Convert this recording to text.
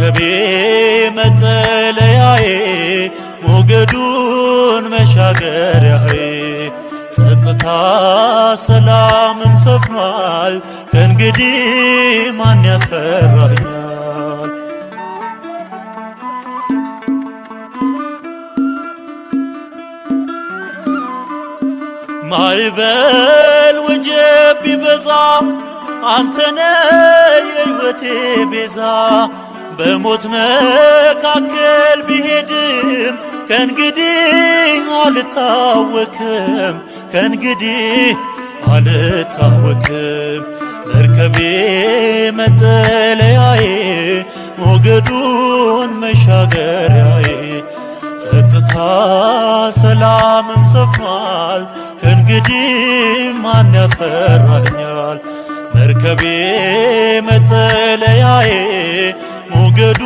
መርከቤ መጠለያዬ ሞገዱን መሻገሪያዬ ጸጥታ ሰላምም ሰፍኗል ከእንግዲህ ማን ያስፈራኛል? ማዕበል ወጀብ ቢበዛ አንተነ የሕይወቴ ቤዛ በሞት መካከል ቢሄድም ከእንግዲህ አልታወክም ከእንግዲህ አልታወክም። መርከቤ መጠለያዬ ሞገዱን መሻገሪያዬ ጸጥታ ሰላምም ሰፍኗል ከእንግዲህ ማን ያስፈራኛል? መርከቤ መጠለያዬ ሞገዱ